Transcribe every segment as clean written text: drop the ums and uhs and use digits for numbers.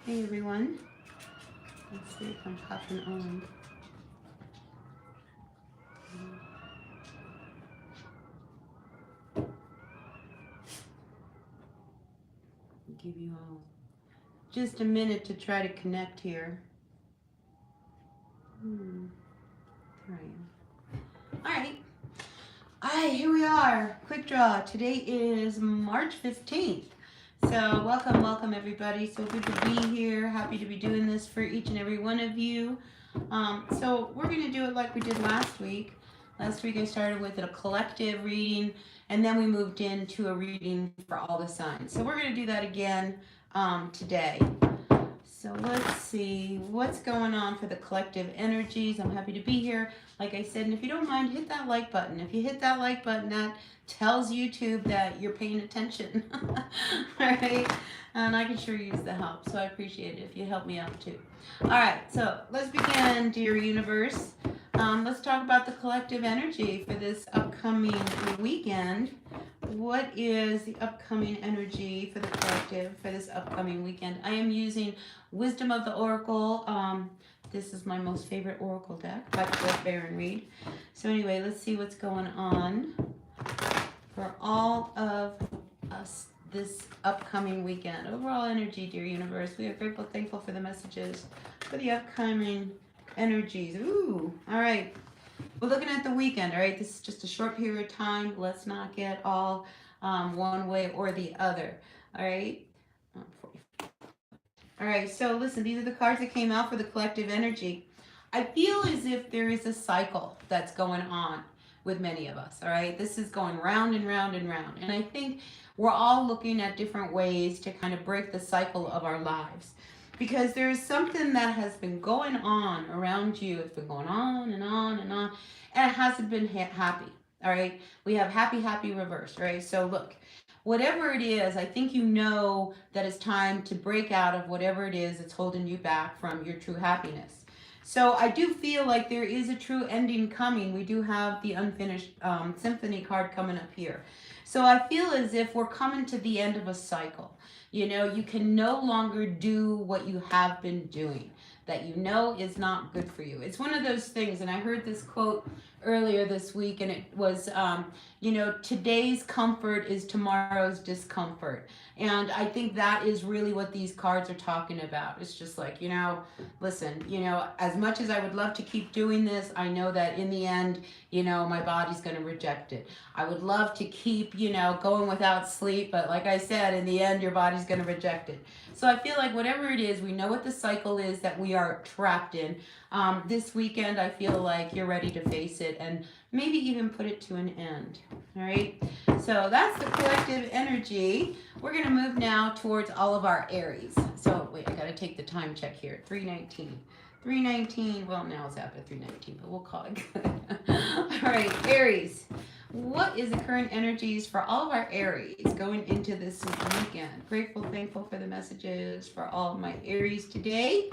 Hey everyone. Let's see if I'm popping on. Give you all just a minute to try to connect here. There I am. All right. All right, here we are. Quick draw. Today is March 15th. So welcome everybody. So good to be here. Happy to be doing this for each and every one of you. So we're going to do it like we did last week. Last week I started with a collective reading, and then we moved into a reading for all the signs. So we're going to do that again today. So let's see what's going on for the collective energies. I'm happy to be here. Like I said, and if you don't mind, hit that like button. If you hit that like button, that tells YouTube that you're paying attention. All right. And I can sure use the help. So I appreciate it if you help me out too. All right. So let's begin, dear universe. Let's talk about the collective energy for this upcoming weekend. What is the upcoming energy for the collective for this upcoming weekend? I am using Wisdom of the Oracle. This is my most favorite Oracle deck by Cliff Baron Reed. So anyway, let's see what's going on for all of us this upcoming weekend. Overall energy, dear universe. We are grateful, thankful for the messages for the upcoming energies. Ooh, all right. We're looking at the weekend, all right? This is just a short period of time. Let's not get all one way or the other, all right? All right, so listen, these are the cards that came out for the collective energy. I feel as if there is a cycle that's going on with many of us, all right? This is going round and round and round. And I think we're all looking at different ways to kind of break the cycle of our lives. Because there is something that has been going on around you. It's been going on and on and on, and it hasn't been happy, all right? We have happy, happy, reverse, right? So look, whatever it is, I think you know that it's time to break out of whatever it is that's holding you back from your true happiness. So I do feel like there is a true ending coming. We do have the unfinished symphony card coming up here. So I feel as if we're coming to the end of a cycle. You know, you can no longer do what you have been doing that you know is not good for you. It's one of those things, and I heard this quote earlier this week, and it was, today's comfort is tomorrow's discomfort. And I think that is really what these cards are talking about. It's just like, listen, as much as I would love to keep doing this, I know that in the end, my body's going to reject it. I would love to keep, going without sleep, but like I said, in the end, your body's going to reject it. So I feel like whatever it is, we know what the cycle is that we are trapped in. This weekend, I feel like you're ready to face it and maybe even put it to an end. All right. So that's the collective energy. We're going to move now towards all of our Aries. So wait, I got to take the time check here. 3:19. 3:19. Well, now it's after 3:19, but we'll call it good. All right, Aries. What is the current energies for all of our Aries going into this weekend? Grateful, thankful for the messages for all of my Aries today.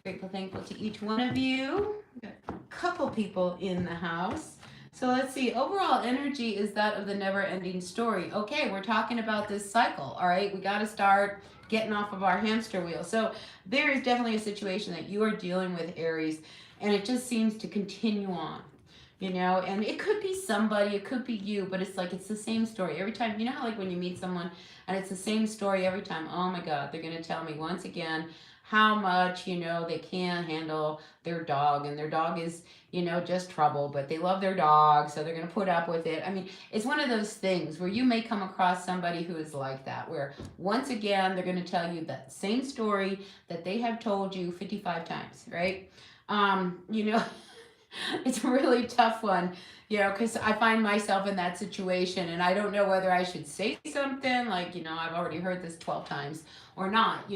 Grateful, thankful to each one of you. Got a couple people in the house. So let's see. Overall energy is that of the never-ending story. Okay, we're talking about this cycle. All right, we got to start getting off of our hamster wheel. So there is definitely a situation that you are dealing with, Aries, and it just seems to continue on. And it could be somebody, it could be you, but it's like it's the same story every time. You know how like when you meet someone and it's the same story every time. Oh my God, they're going to tell me once again how much, they can't handle their dog, and their dog is, just trouble, but they love their dog, so they're going to put up with it. I mean, it's one of those things where you may come across somebody who is like that, where once again, they're going to tell you that same story that they have told you 55 times, right? It's a really tough one, because I find myself in that situation and I don't know whether I should say something like, I've already heard this 12 times or not,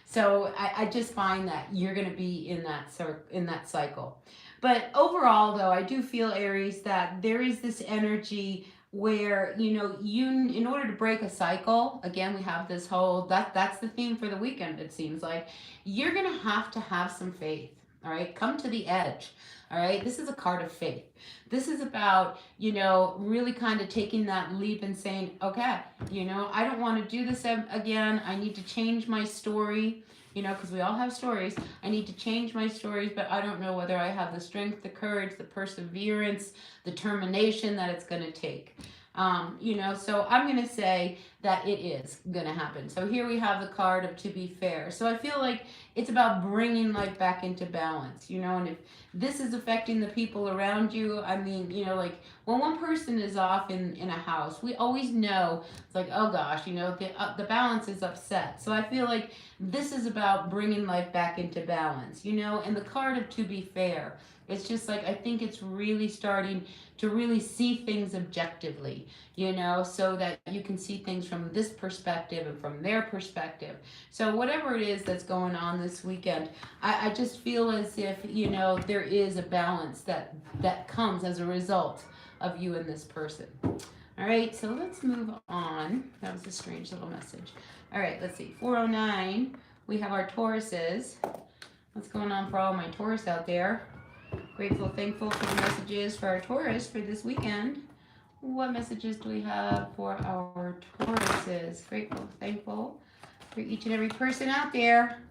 so I just find that you're going to be in that cycle. But overall, though, I do feel, Aries, that there is this energy where, you, in order to break a cycle, again, we have this whole, that's the theme for the weekend, it seems like, you're going to have some faith. All right, come to the edge. All right, this is a card of faith. This is about, really kind of taking that leap and saying, okay, I don't want to do this again. I need to change my story, because we all have stories. I need to change my stories, but I don't know whether I have the strength, the courage, the perseverance, the determination that it's going to take. So I'm going to say that it is going to happen. So here we have the card of to be fair. So I feel like it's about bringing life back into balance, and if this is affecting the people around you, I mean, like when one person is off in a house, we always know it's like, oh gosh, the balance is upset. So I feel like this is about bringing life back into balance, and the card of to be fair. It's just like, I think it's really starting to really see things objectively, so that you can see things from this perspective and from their perspective. So whatever it is that's going on this weekend, I just feel as if, there is a balance that comes as a result of you and this person. All right, so let's move on. That was a strange little message. All right, let's see. 409, we have our Tauruses. What's going on for all my Taurus out there? Grateful, thankful for the messages for our Taurus for this weekend. What messages do we have for our Tauruses? Grateful, thankful for each and every person out there.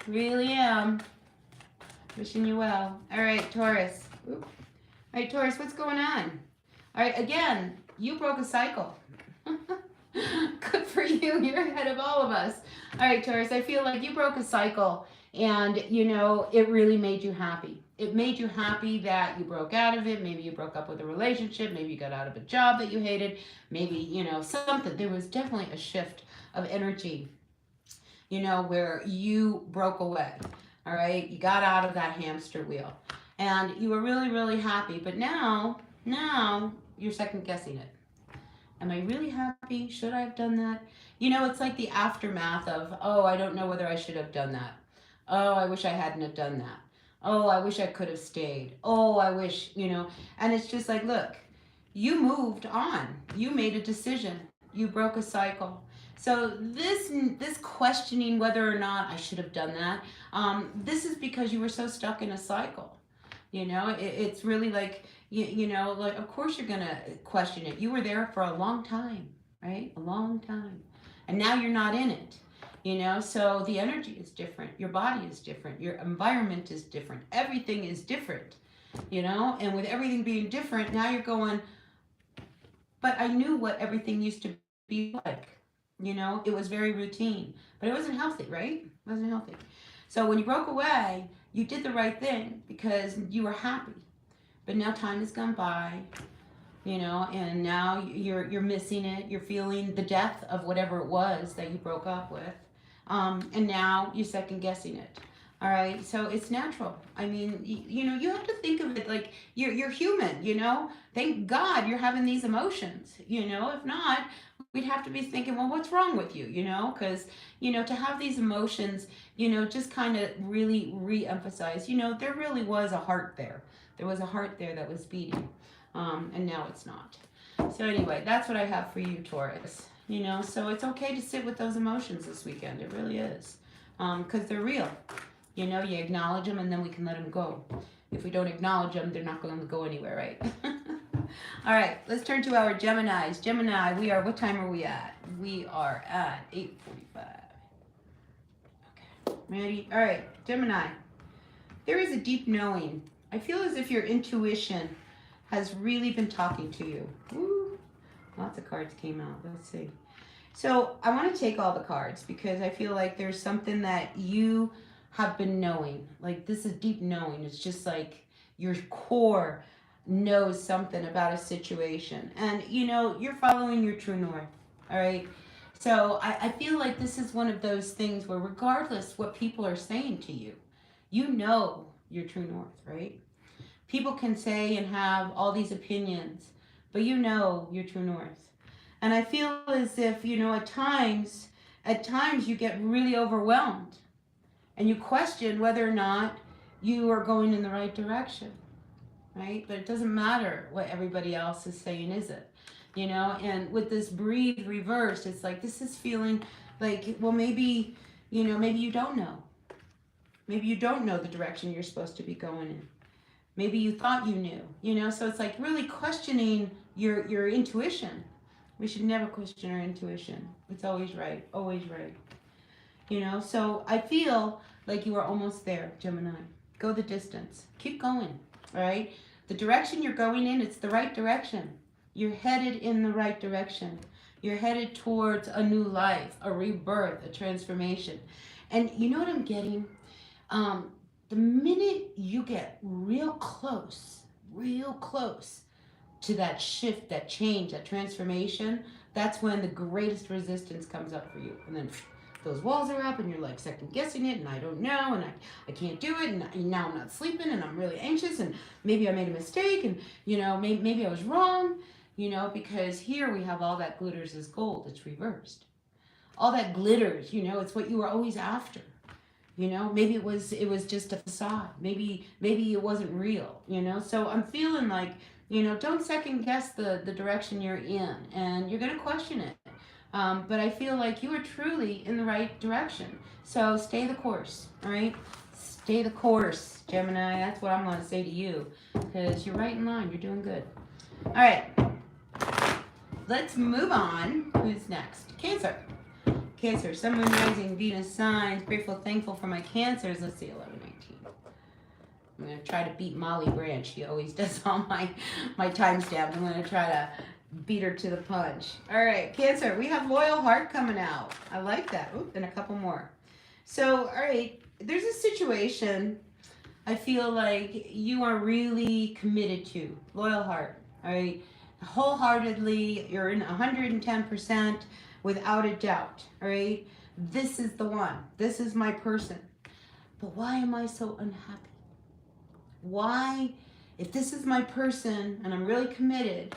Really am. Wishing you well. All right, Taurus. All right, Taurus, what's going on? All right, again, you broke a cycle. Good for you. You're ahead of all of us. All right, Taurus, I feel like you broke a cycle and, it really made you happy. It made you happy that you broke out of it. Maybe you broke up with a relationship. Maybe you got out of a job that you hated. Maybe, something. There was definitely a shift of energy, where you broke away. All right. You got out of that hamster wheel and you were really, really happy. But now you're second guessing it. Am I really happy? Should I have done that? It's like the aftermath of, oh, I don't know whether I should have done that. Oh, I wish I hadn't have done that. Oh, I wish I could have stayed. Oh, I wish, and it's just like, look, you moved on. You made a decision. You broke a cycle. So this questioning whether or not I should have done that, this is because you were so stuck in a cycle. It's really like, like, of course you're going to question it. You were there for a long time, right? A long time. And now you're not in it. So the energy is different, your body is different, your environment is different, everything is different, and with everything being different, now you're going, but I knew what everything used to be like, it was very routine, but it wasn't healthy, right? It wasn't healthy. So when you broke away, you did the right thing because you were happy, but now time has gone by, and now you're missing it, you're feeling the death of whatever it was that you broke up with. And now you're second guessing it. All right, so it's natural. I mean, you have to think of it like you're human. Thank God you're having these emotions. If not, we'd have to be thinking, well, what's wrong with you? Because to have these emotions, just kind of really re-emphasize. There really was a heart there. There was a heart there that was beating, and now it's not. So anyway, that's what I have for you, Taurus. So it's okay to sit with those emotions this weekend. It really is. Because they're real. You acknowledge them and then we can let them go. If we don't acknowledge them, they're not going to go anywhere, right? All right, let's turn to our Geminis. Gemini, what time are we at? We are at 8:45. Okay, ready? All right, Gemini. There is a deep knowing. I feel as if your intuition has really been talking to you. Woo. Lots of cards came out. Let's see. So I want to take all the cards because I feel like there's something that you have been knowing. Like this is deep knowing. It's just like your core knows something about a situation. And you're following your true north. All right. So I feel like this is one of those things where regardless what people are saying to you, you know your true north, right? People can say and have all these opinions, but you know your true north. And I feel as if, at times you get really overwhelmed and you question whether or not you are going in the right direction, right? But it doesn't matter what everybody else is saying, is it? And with this breathe reversed, it's like, this is feeling like, well, maybe you don't know. Maybe you don't know the direction you're supposed to be going in. Maybe you thought you knew, you know? So it's like really questioning your intuition. We should never question our intuition. It's always right, always right. You know, so I feel like you are almost there, Gemini. Go the distance. Keep going, all right? The direction you're going in, it's the right direction. You're headed in the right direction. You're headed towards a new life, a rebirth, a transformation. And you know what I'm getting? The minute you get real close to that shift, that change, that transformation, that's when the greatest resistance comes up for you. And then those walls are up and you're like second guessing it and I don't know and I can't do it and now I'm not sleeping and I'm really anxious and maybe I made a mistake and, you know, maybe I was wrong, you know, because here we have all that glitters as gold. It's reversed. All that glitters, you know, it's what you were always after. You know, maybe it was just a facade. Maybe it wasn't real, you know? So I'm feeling like, you know, don't second guess the direction you're in and you're going to question it. But I feel like you are truly in the right direction. So stay the course, all right? Stay the course, Gemini. That's what I'm going to say to you because you're right in line. You're doing good. All right. Let's move on. Who's next? Cancer. Cancer, Sun, Moon, Rising, Venus signs. Grateful, thankful for my cancers. Let's see, 11:19. I'm going to try to beat Molly Branch. She always does all my timestamps. I'm going to try to beat her to the punch. All right, Cancer, we have Loyal Heart coming out. I like that. Oop, and a couple more. So, all right, there's a situation I feel like you are really committed to. Loyal Heart, all right? Wholeheartedly, you're in 110%. Without a doubt, all right? This is the one. This is my person. But why am I so unhappy? Why, if this is my person and I'm really committed,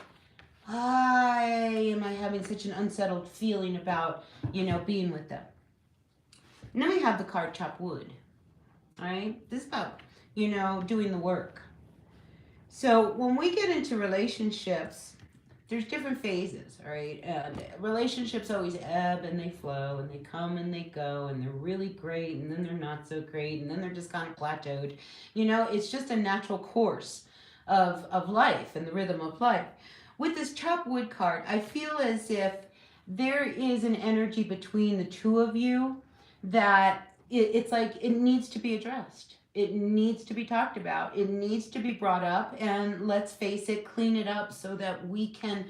why am I having such an unsettled feeling about, you know, being with them? Now we have the card Chop Wood, all right? This is about, you know, doing the work. So when we get into relationships, there's different phases, all right? And relationships always ebb and they flow and they come and they go and they're really great and then they're not so great and then they're just kind of plateaued. You know, it's just a natural course of life and the rhythm of life. With this Chop Wood card, I feel as if there is an energy between the two of you that it's like it needs to be addressed. It needs to be talked about. It needs to be brought up. And let's face it, clean it up so that we can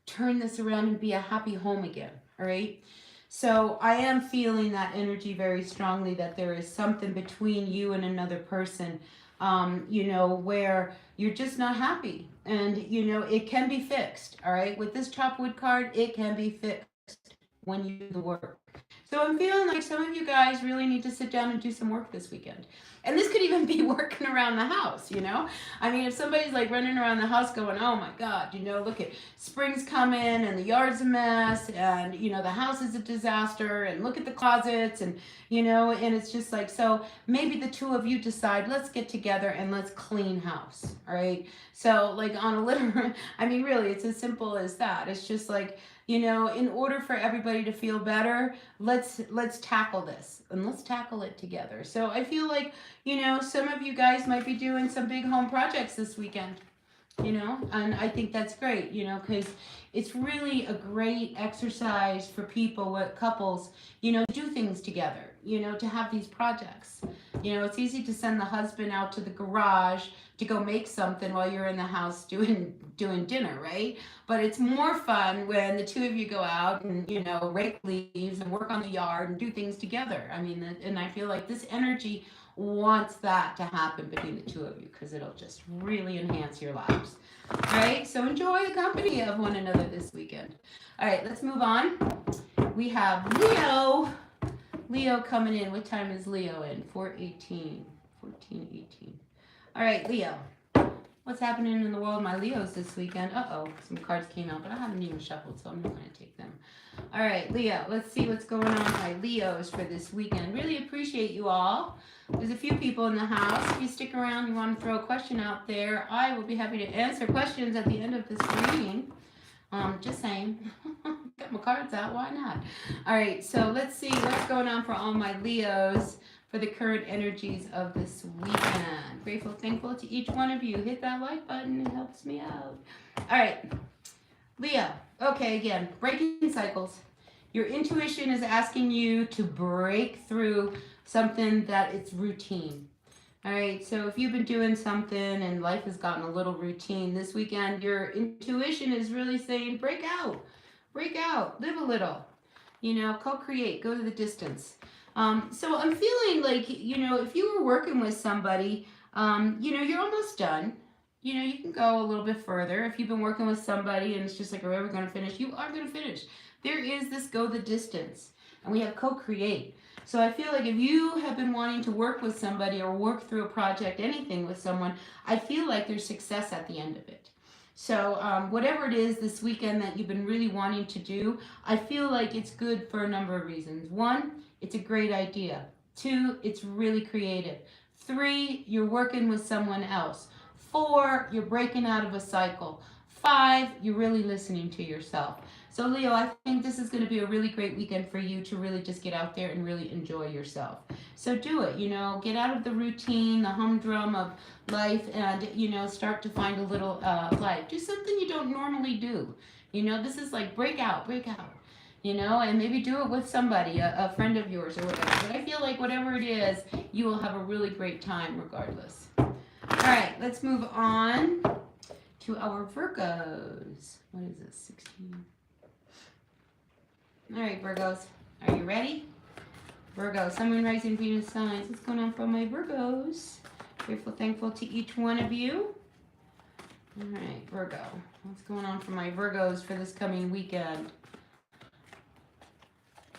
turn this around and be a happy home again. All right. So I am feeling that energy very strongly that there is something between you and another person, you know, where you're just not happy. And, you know, it can be fixed. All right. With this Chop Wood card, it can be fixed when you do the work. So I'm feeling like some of you guys really need to sit down and do some work this weekend. And this could even be working around the house, you know? I mean, if somebody's like running around the house going, oh my God, you know, look at spring's coming and the yard's a mess and, you know, the house is a disaster and look at the closets and, you know, and it's just like, so maybe the two of you decide, let's get together and let's clean house, all right? So like on a literal, I mean, really, it's as simple as that. It's just like, you know, in order for everybody to feel better, let's tackle this and let's tackle it together. So I feel like, you know, some of you guys might be doing some big home projects this weekend, you know, and I think that's great, you know, because it's really a great exercise for people, what couples, you know, do things together, you know, to have these projects. You know, it's easy to send the husband out to the garage to go make something while you're in the house doing dinner, right? But it's more fun when the two of you go out and, you know, rake leaves and work on the yard and do things together. I mean, and I feel like this energy wants that to happen between the two of you because it'll just really enhance your lives. All right, so enjoy the company of one another this weekend. All right, let's move on. We have Leo. Leo coming in. What time is Leo in? 4:18. 14:18. All right, Leo. What's happening in the world of my Leos this weekend? Uh-oh, some cards came out, but I haven't even shuffled, so I'm not going to take them. All right, Leo, let's see what's going on with my Leos for this weekend. Really appreciate you all. There's a few people in the house. If you stick around, you want to throw a question out there, I will be happy to answer questions at the end of this reading. Just saying. Got my cards out, why not? All right, so let's see what's going on for all my Leos for the current energies of this weekend. Grateful, thankful to each one of you. Hit that like button, it helps me out. All right, Leo. Okay, again, breaking cycles. Your intuition is asking you to break through something that it's routine. All right, so if you've been doing something and life has gotten a little routine this weekend, your intuition is really saying break out, live a little, co-create, go to the distance. So I'm feeling like, if you were working with somebody, you're almost done. You can go a little bit further. If you've been working with somebody and it's just like, are we ever going to finish? You are going to finish. There is this go the distance, and we have co-create. So I feel like if you have been wanting to work with somebody or work through a project, anything with someone, I feel like there's success at the end of it. So whatever it is this weekend that you've been really wanting to do, I feel like it's good for a number of reasons. 1, it's a great idea. 2, it's really creative. 3, you're working with someone else. 4, you're breaking out of a cycle. 5, you're really listening to yourself. So Leo, I think this is going to be a really great weekend for you to really just get out there and really enjoy yourself. So do it, get out of the routine, the humdrum of life, and, start to find a little life. Do something you don't normally do. This is like break out, and maybe do it with somebody, a friend of yours or whatever. But I feel like whatever it is, you will have a really great time regardless. All right, let's move on to our Virgos. What is this, 16? All right, Virgos, are you ready? Virgo, Sun, Moon, Rising, Venus signs. What's going on for my Virgos? Grateful, thankful to each one of you. All right, Virgo, what's going on for my Virgos for this coming weekend?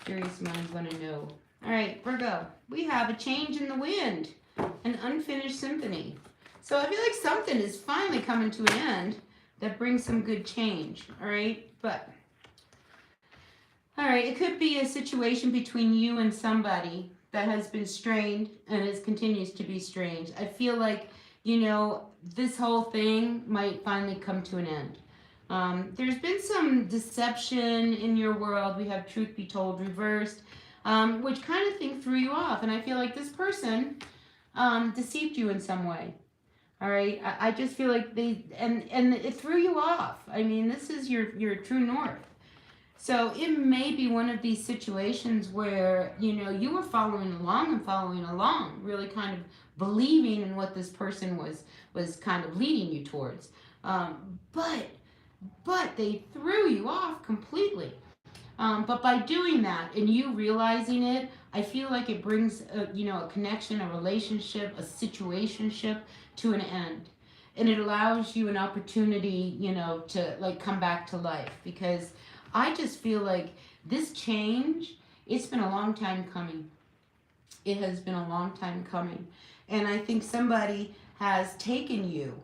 Curious minds want to know. All right, Virgo, we have a change in the wind, an unfinished symphony. So I feel like something is finally coming to an end that brings some good change, all right? All right, it could be a situation between you and somebody that has been strained and it continues to be strained. I feel like, this whole thing might finally come to an end. There's been some deception in your world. We have truth be told reversed, which kind of thing threw you off. And I feel like this person deceived you in some way. All right, I just feel like and it threw you off. I mean, this is your true north. So it may be one of these situations where, you were following along, really kind of believing in what this person was kind of leading you towards. But they threw you off completely. But by doing that and you realizing it, I feel like it brings a connection, a relationship, a situationship to an end. And it allows you an opportunity, to like come back to life, because I just feel like this change, it's been a long time coming. It has been a long time coming. And I think somebody has taken you,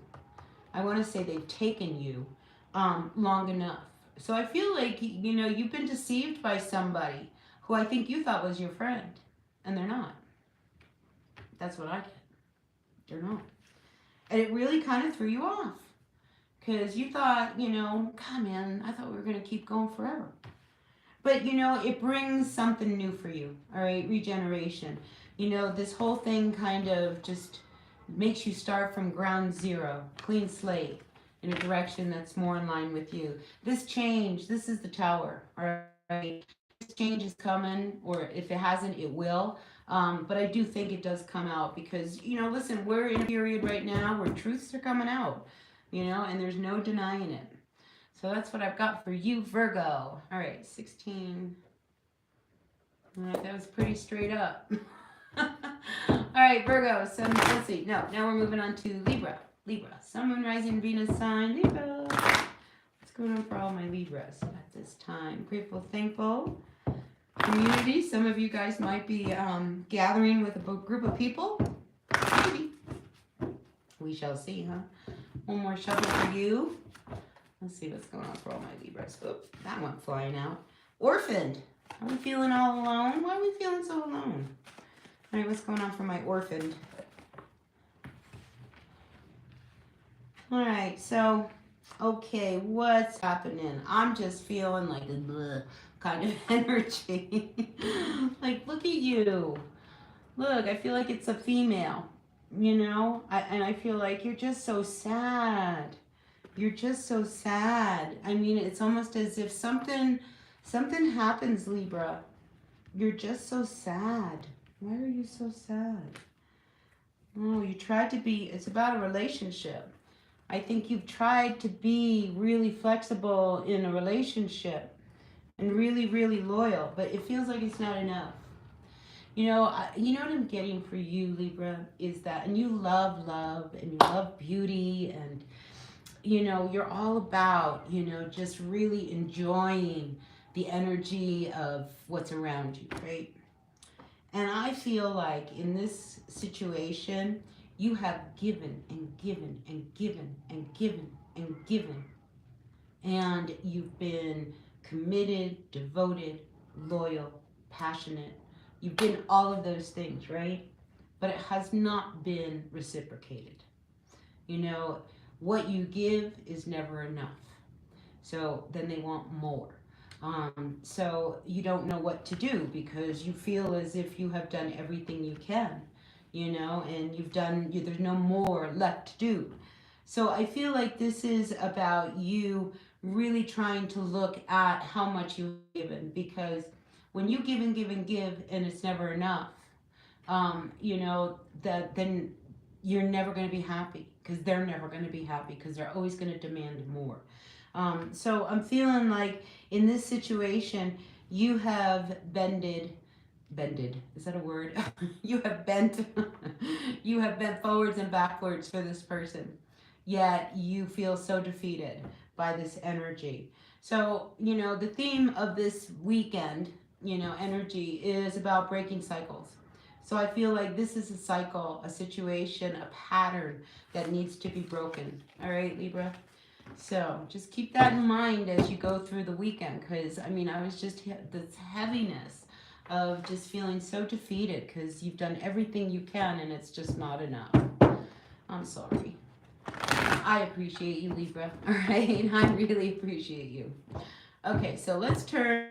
I want to say they've taken you long enough. So I feel like, you've been deceived by somebody who I think you thought was your friend, and they're not. That's what I get. They're not. And it really kind of threw you off. Because you thought, God, man, I thought we were going to keep going forever. But, it brings something new for you, all right? Regeneration. This whole thing kind of just makes you start from ground zero, clean slate, in a direction that's more in line with you. This change, this is the tower, all right? This change is coming, or if it hasn't, it will. But I do think it does come out because, listen, we're in a period right now where truths are coming out. And there's no denying it. So that's what I've got for you, Virgo. All right, 16. All right, that was pretty straight up. All right, Virgo, let's see. No, now we're moving on to Libra. Sun, Moon, Rising, Venus sign, Libra. What's going on for all my Libras at this time? Grateful, thankful. Community, some of you guys might be gathering with a group of people. Maybe. We shall see, huh? One more shuffle for you. Let's see what's going on for all my Libras. Oops, that went flying out. Orphaned. Are we feeling all alone? Why are we feeling so alone? All right, what's going on for my orphaned? All right, so, okay, what's happening? I'm just feeling like a bleh kind of energy. Like, look at you. Look, I feel like it's a female, you know? And I feel like you're just so sad. You're just so sad. I mean, it's almost as if something happens, Libra. You're just so sad. Why are you so sad? Oh, you tried to be, it's about a relationship. I think you've tried to be really flexible in a relationship and really, really loyal, but it feels like it's not enough. You know what I'm getting for you, Libra, is that, and you love love and you love beauty, and you're all about, just really enjoying the energy of what's around you, right? And I feel like in this situation, you have given and given and given and given and given. And you've been committed, devoted, loyal, passionate. You've been all of those things, right? But it has not been reciprocated. You know, what you give is never enough. So then they want more. So you don't know what to do because you feel as if you have done everything you can, and there's no more left to do. So I feel like this is about you really trying to look at how much you've given, because when you give and give and give and it's never enough, that then you're never going to be happy, because they're never going to be happy because they're always going to demand more. So I'm feeling like in this situation, you have bended, is that a word? You have bent, you have bent forwards and backwards for this person, yet you feel so defeated by this energy. So, the theme of this weekend, energy is about breaking cycles. So I feel like this is a cycle, a situation, a pattern that needs to be broken. All right, Libra? So just keep that in mind as you go through the weekend, because I was just this heaviness of just feeling so defeated because you've done everything you can and it's just not enough. I'm sorry. I appreciate you, Libra. All right, I really appreciate you. Okay, so let's turn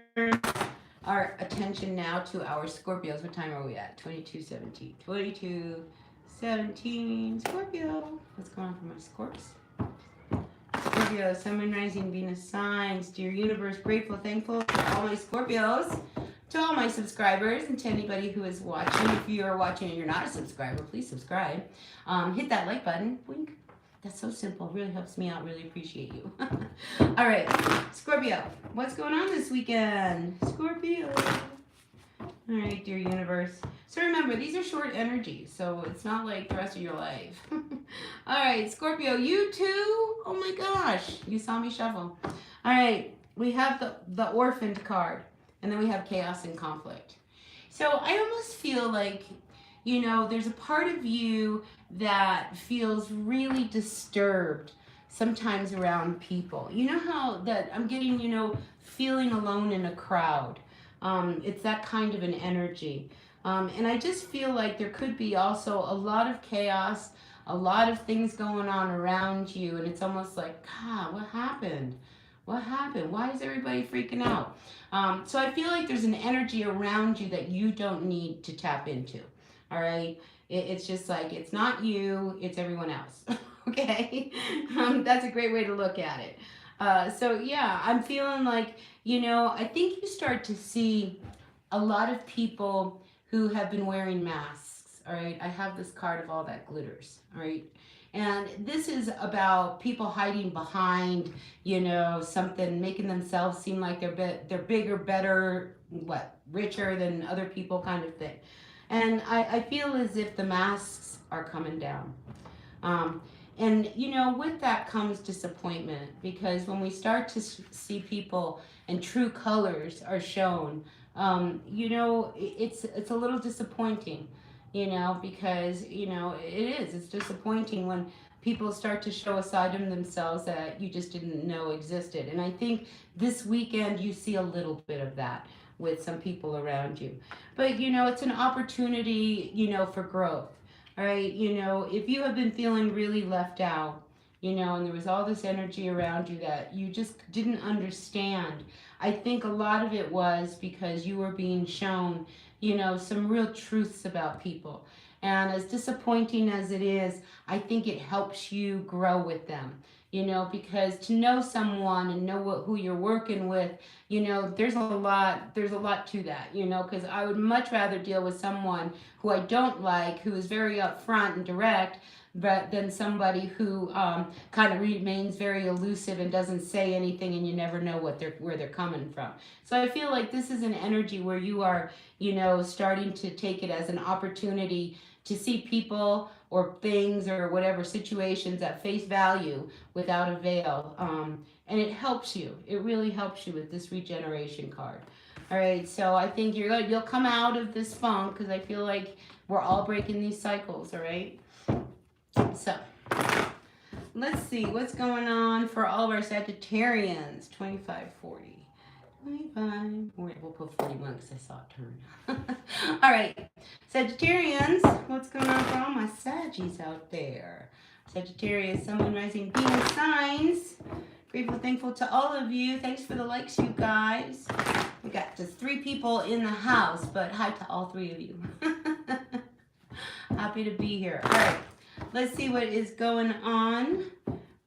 our attention now to our Scorpios. What time are we at? 22:17. 22:17. Scorpio. What's going on for my Scorps? Scorpio, Sun, Moon, Rising, Venus signs. Dear universe, grateful, thankful to all my Scorpios, to all my subscribers, and to anybody who is watching. If you are watching and you're not a subscriber, please subscribe. Hit that like button. Wink. That's so simple. Really helps me out. Really appreciate you. All right, Scorpio, what's going on this weekend? Scorpio. All right, dear universe. So remember, these are short energies, so it's not like the rest of your life. All right, Scorpio, you too? Oh my gosh, you saw me shuffle. All right, we have the orphaned card, and then we have chaos and conflict. So I almost feel like, there's a part of you that feels really disturbed sometimes around people. You know how that I'm getting, feeling alone in a crowd. It's that kind of an energy. And I just feel like there could be also a lot of chaos, a lot of things going on around you. And it's almost like, God, what happened? What happened? Why is everybody freaking out? So I feel like there's an energy around you that you don't need to tap into. All right? It's just like, it's not you, it's everyone else. Okay? That's a great way to look at it. So yeah, I'm feeling like, I think you start to see a lot of people who have been wearing masks. All right, I have this card of all that glitters. All right, and this is about people hiding behind, something, making themselves seem like they're bigger, better, richer than other people, kind of thing. And I feel as if the masks are coming down. And with that comes disappointment, because when we start to see people and true colors are shown, it's a little disappointing, because it's disappointing when people start to show a side of themselves that you just didn't know existed. And I think this weekend you see a little bit of that with some people around you. But it's an opportunity, for growth. All right, if you have been feeling really left out, and there was all this energy around you that you just didn't understand, I think a lot of it was because you were being shown, some real truths about people. And as disappointing as it is, I think it helps you grow with them. Because to know someone and know who you're working with, there's a lot to that, because I would much rather deal with someone who I don't like, who is very upfront and direct, but than somebody who kind of remains very elusive and doesn't say anything, and you never know where they're coming from. So I feel like this is an energy where you are, starting to take it as an opportunity to see people or things or whatever situations at face value without a veil. And it helps you. It really helps you with this regeneration card. All right, so I think you'll come out of this funk, because I feel like we're all breaking these cycles. All right. So let's see what's going on for all of our Sagittarians. 25, 40. 25. We'll put 41 because I saw it turn. All right. Sagittarians, what's going on for all my Saggies out there? Sagittarius, Sun, Moon, Rising, Venus signs. Grateful, thankful to all of you. Thanks for the likes, you guys. We got just 3 people in the house, but hi to all 3 of you. Happy to be here. All right. Let's see what is going on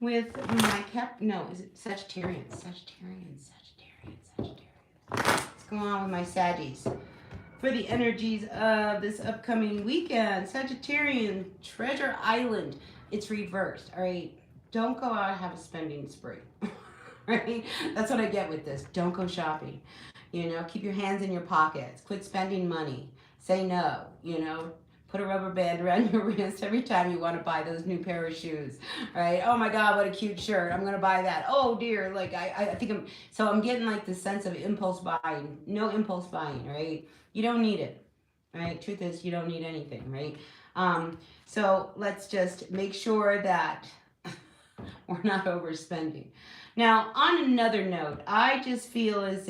with my is it Sagittarians? Sagittarians. What's going on with my Saggies? For the energies of this upcoming weekend, Sagittarian, Treasure Island. It's reversed, all right? Don't go out and have a spending spree, right? That's what I get with this. Don't go shopping. Keep your hands in your pockets. Quit spending money. Say no, Put a rubber band around your wrist every time you want to buy those new pair of shoes, right? Oh my God, what a cute shirt. I'm going to buy that. Oh dear, like I think I'm getting like this sense of impulse buying. No impulse buying, right? You don't need it, right? Truth is, you don't need anything, right? So let's just make sure that we're not overspending. Now, on another note, I just feel as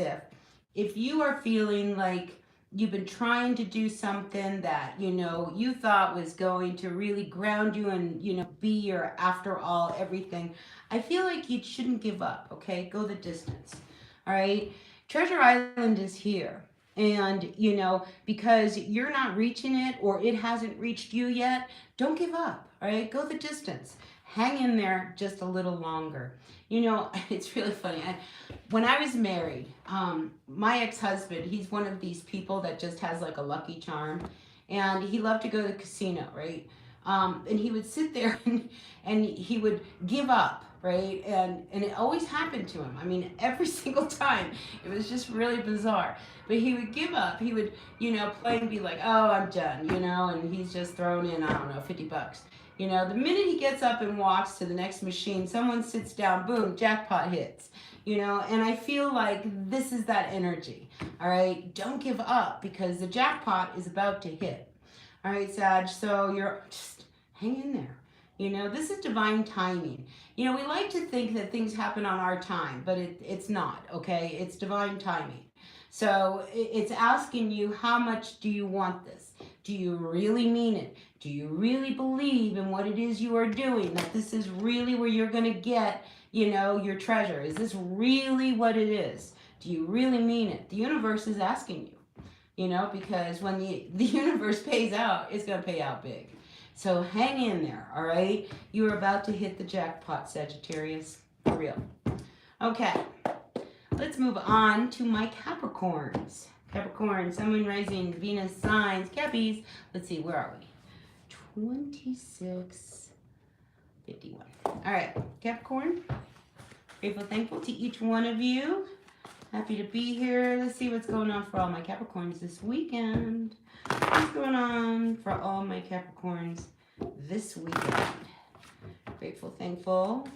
if you are feeling like you've been trying to do something that, you thought was going to really ground you and, be your after all everything, I feel like you shouldn't give up, okay? Go the distance, all right? Treasure Island is here. And, because you're not reaching it or it hasn't reached you yet, don't give up, all right? Go the distance. Hang in there just a little longer. It's really funny. When I was married, my ex-husband, he's one of these people that just has like a lucky charm. And he loved to go to the casino, right? And he would sit there and he would give up, right? And it always happened to him. I mean, every single time. It was just really bizarre. But he would give up. He would, play and be like, oh, I'm done, and he's just thrown in, I don't know, $50. The minute he gets up and walks to the next machine, someone sits down, boom, jackpot hits. And I feel like this is that energy, all right? Don't give up, because the jackpot is about to hit. All right, Sag, so you're just hang in there. This is divine timing. We like to think that things happen on our time, but it's not, okay? It's divine timing. So it's asking you, how much do you want this? Do you really mean it? Do you really believe in what it is you are doing? That this is really where you're going to get, your treasure? Is this really what it is? Do you really mean it? The universe is asking you, because when the universe pays out, it's going to pay out big. So hang in there, all right? You are about to hit the jackpot, Sagittarius. For real. Okay. Let's move on to my Capricorns. Capricorn, Sun, Moon, Rising, Venus signs, Cappies. Let's see, where are we? 26:51. All right, Capricorn. Grateful, thankful to each one of you. Happy to be here. Let's see what's going on for all my Capricorns this weekend. What's going on for all my Capricorns this weekend? Grateful, thankful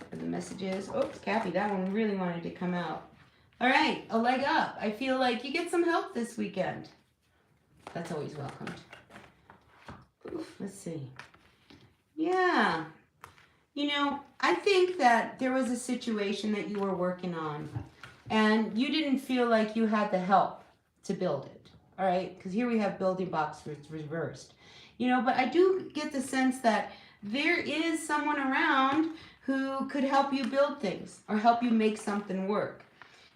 for the messages. Oops, Cappy, that one really wanted to come out. All right, a leg up. I feel like you get some help this weekend. That's always welcomed. Oof, let's see. Yeah. I think that there was a situation that you were working on and you didn't feel like you had the help to build it. All right, because here we have building blocks reversed. But I do get the sense that there is someone around who could help you build things or help you make something work.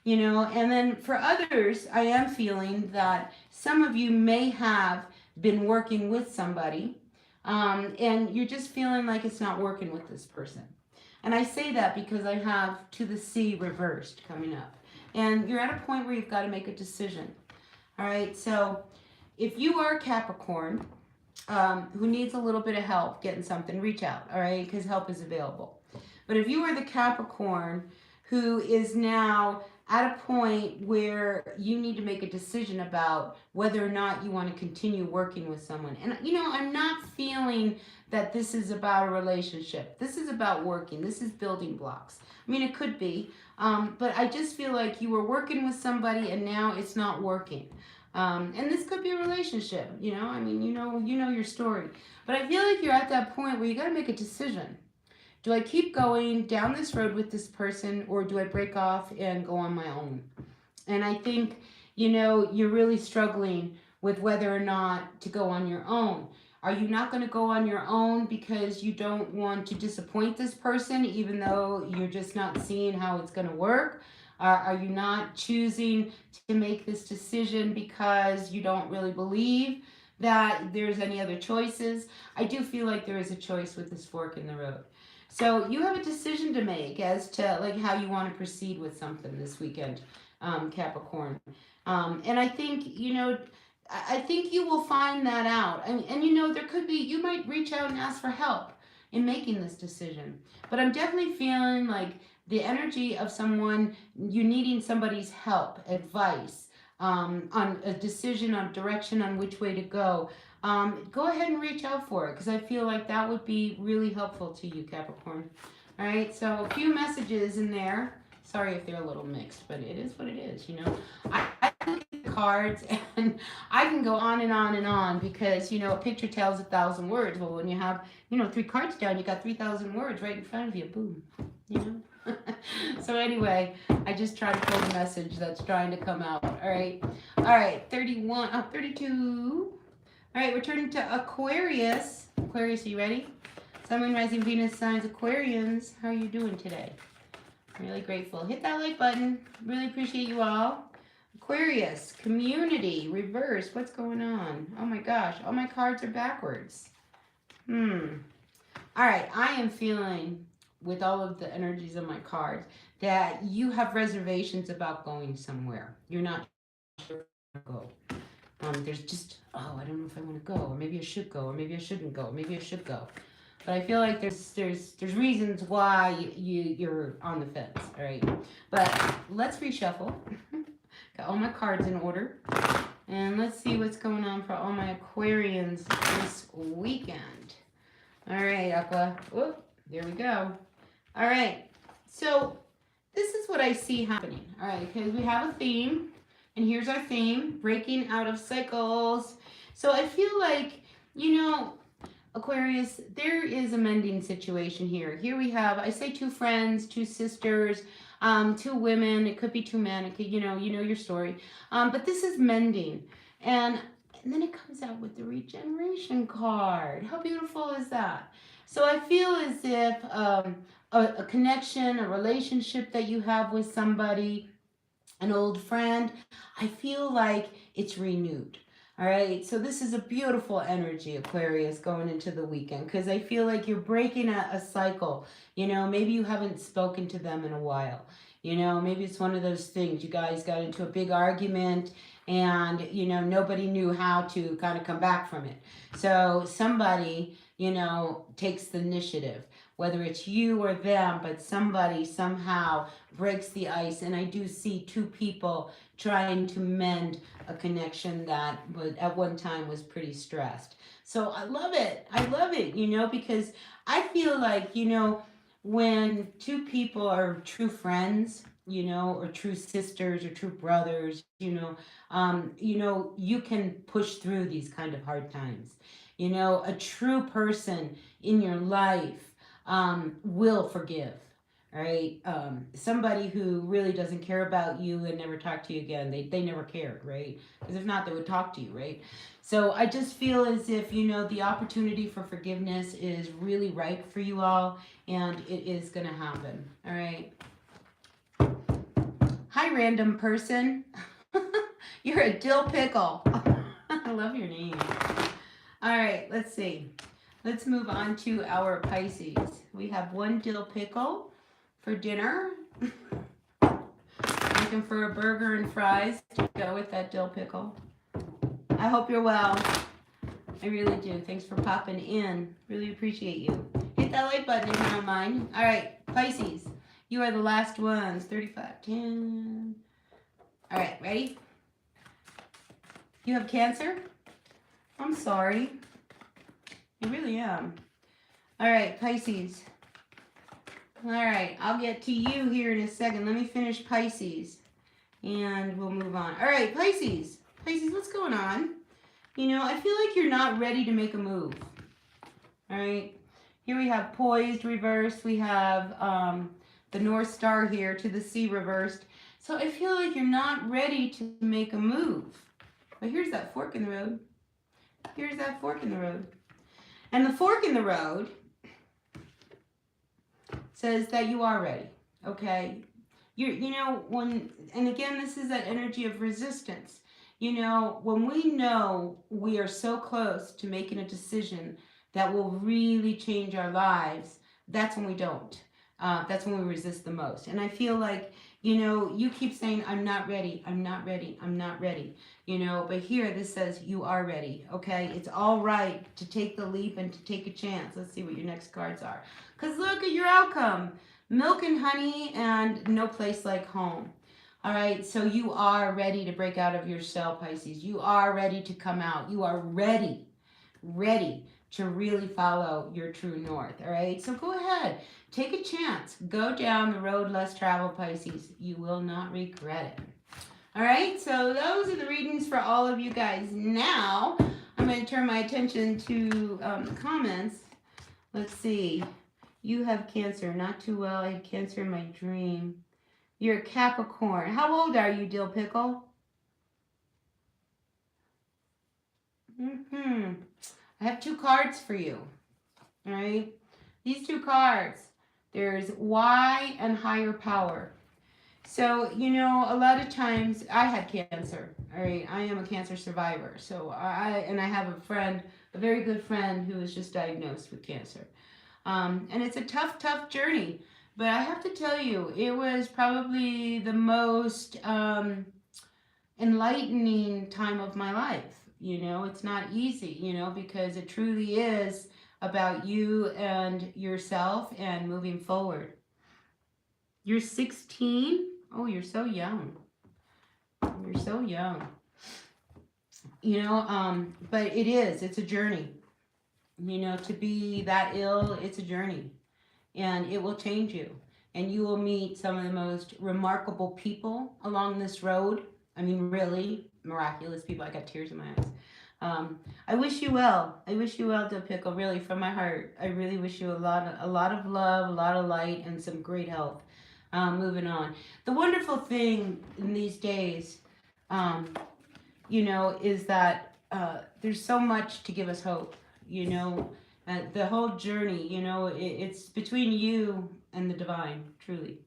you know. And then for others, I am feeling that some of you may have been working with somebody, and you're just feeling like it's not working with this person. And I say that because I have to the sea reversed coming up. And you're at a point where you've got to make a decision. All right, so if you are Capricorn, who needs a little bit of help getting something, reach out, all right, because help is available. But if you are the Capricorn who is now at a point where you need to make a decision about whether or not you want to continue working with someone. And, you know, I'm not feeling that this is about a relationship. This is about working. This is building blocks. I mean, it could be, but I just feel like you were working with somebody and now it's not working. And this could be a relationship, you know, I mean, you know your story. But I feel like you're at that point where you got to make a decision. Do I keep going down this road with this person, or do I break off and go on my own? And I think, you know, you're really struggling with whether or not to go on your own. Are you not going to go on your own because you don't want to disappoint this person, even though you're just not seeing how it's going to work? Are you not choosing to make this decision because you don't really believe that there's any other choices? I do feel like there is a choice with this fork in the road. So you have a decision to make as to like how you want to proceed with something this weekend, Capricorn. And I think, you know, I think you will find that out. And you know, there could be, you might reach out and ask for help in making this decision. But I'm definitely feeling like the energy of someone, you needing somebody's help, advice, on a decision, on direction, on which way to go. Go ahead and reach out for it, because I feel like that would be really helpful to you, Capricorn. All right, so a few messages in there. Sorry if they're a little mixed, but it is what it is, you know. I look at the cards and I can go on and on and on because, you know, a picture tells 1,000 words. Well, when you have, you know, 3 cards down, you got 3,000 words right in front of you. Boom, you know. So anyway, I just try to pull the message that's trying to come out. All right, 31, 32. All right, we're turning to Aquarius. Aquarius, are you ready? Sun, Moon, Rising, Venus, signs, Aquarians. How are you doing today? I'm really grateful. Hit that like button. Really appreciate you all. Aquarius, community, reverse. What's going on? Oh my gosh, all my cards are backwards. All right, I am feeling with all of the energies of my cards that you have reservations about going somewhere. You're not sure where to go. There's just, oh, I don't know if I want to go, or maybe I should go, or maybe I shouldn't go, or maybe I should go. But I feel like there's reasons why you're on the fence, all right? But let's reshuffle. Got all my cards in order. And let's see what's going on for all my Aquarians this weekend. All right, Aqua. Whoop, there we go. All right, so this is what I see happening, all right, because we have a theme. And here's our theme, breaking out of cycles. So I feel like, you know, Aquarius, there is a mending situation here. Here we have, I say 2 friends, 2 sisters, 2 women. It could be 2 men. It could, you know your story. But this is mending. And then it comes out with the regeneration card. How beautiful is that? So I feel as if a connection, a relationship that you have with somebody, an old friend, I feel like it's renewed. All right, so this is a beautiful energy, Aquarius, going into the weekend, because I feel like you're breaking a cycle. You know, maybe you haven't spoken to them in a while. You know, maybe it's one of those things, you guys got into a big argument and, you know, nobody knew how to kind of come back from it. So somebody, you know, takes the initiative, whether it's you or them, but somebody somehow breaks the ice. And I do see 2 people trying to mend a connection that at one time was pretty stressed. So I love it, you know, because I feel like, you know, when 2 people are true friends, you know, or true sisters or true brothers, you know, you can push through these kind of hard times. You know, a true person in your life will forgive. All right. Somebody who really doesn't care about you and never talk to you again, they never cared, right? Because if not, they would talk to you, right? So I just feel as if, you know, the opportunity for forgiveness is really ripe for you all, and it is going to happen. All right. Hi, random person. You're a dill pickle. I love your name. All right, let's see. Let's move on to our Pisces. We have one dill pickle for dinner. Looking for a burger and fries to go with that dill pickle. I hope you're well. I really do. Thanks for popping in. Really appreciate you. Hit that like button if you don't mind. All right, Pisces. You are the last ones. 35, 10. All right, ready? You have Cancer? I'm sorry. I really am. All right, Pisces. All right, I'll get to you here in a second. Let me finish Pisces, and we'll move on. All right, Pisces. Pisces, what's going on? You know, I feel like you're not ready to make a move. All right. Here we have poised reversed. We have the North Star here to the sea reversed. So I feel like you're not ready to make a move. But here's that fork in the road. Here's that fork in the road. And the fork in the road says that you are ready. Okay. You know, and again, this is that energy of resistance. You know, when we know we are so close to making a decision that will really change our lives, that's when we don't. That's when we resist the most. And I feel like, you know, you keep saying, I'm not ready, I'm not ready, I'm not ready. You know, but here this says you are ready, okay? It's all right to take the leap and to take a chance. Let's see what your next cards are. Because look at your outcome. Milk and honey and no place like home. All right, so you are ready to break out of your shell, Pisces. You are ready to come out. You are ready to really follow your true north, all right? So go ahead, take a chance. Go down the road less traveled, Pisces. You will not regret it. All right, so those are the readings for all of you guys. Now, I'm going to turn my attention to the comments. Let's see. You have Cancer. Not too well. I had Cancer in my dream. You're a Capricorn. How old are you, Dill Pickle? I have two cards for you. All right. These two cards. There's why and higher power. So, you know, a lot of times I had cancer. All right. I am a cancer survivor. So I have a friend, a very good friend who was just diagnosed with cancer. And it's a tough, tough journey. But I have to tell you, it was probably the most enlightening time of my life. You know, it's not easy, you know, because it truly is about you and yourself and moving forward. You're 16? Oh, you're so young. You're so young. You know, but it's a journey. You know, to be that ill, it's a journey. And it will change you. And you will meet some of the most remarkable people along this road. I mean, really miraculous people. I got tears in my eyes. I wish you well. I wish you well, Dill Pickle, really, from my heart. I really wish you a lot of love, a lot of light, and some great health. Moving on. The wonderful thing in these days, you know, is that there's so much to give us hope, you know. The whole journey, you know, it's between you and the divine, truly.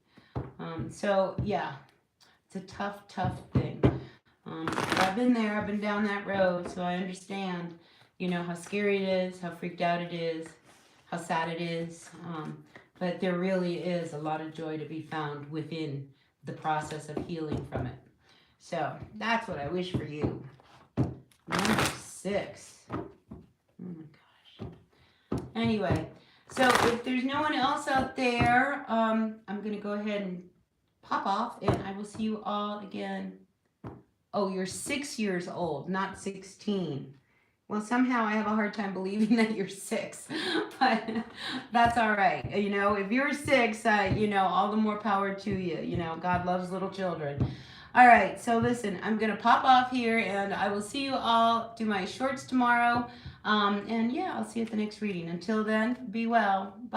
So, yeah, it's a tough, tough thing. I've been there, I've been down that road, so I understand, you know, how scary it is, how freaked out it is, how sad it is. But there really is a lot of joy to be found within the process of healing from it. So, that's what I wish for you. Number 6. Oh my God. Anyway, so if there's no one else out there, I'm going to go ahead and pop off, and I will see you all again. Oh, you're 6 years old, not 16. Well, somehow I have a hard time believing that you're 6, but that's all right. You know, if you're 6, you know, all the more power to you. You know, God loves little children. All right, so listen, I'm going to pop off here, and I will see you all, do my shorts tomorrow. And yeah, I'll see you at the next reading. Until then, be well. Bye.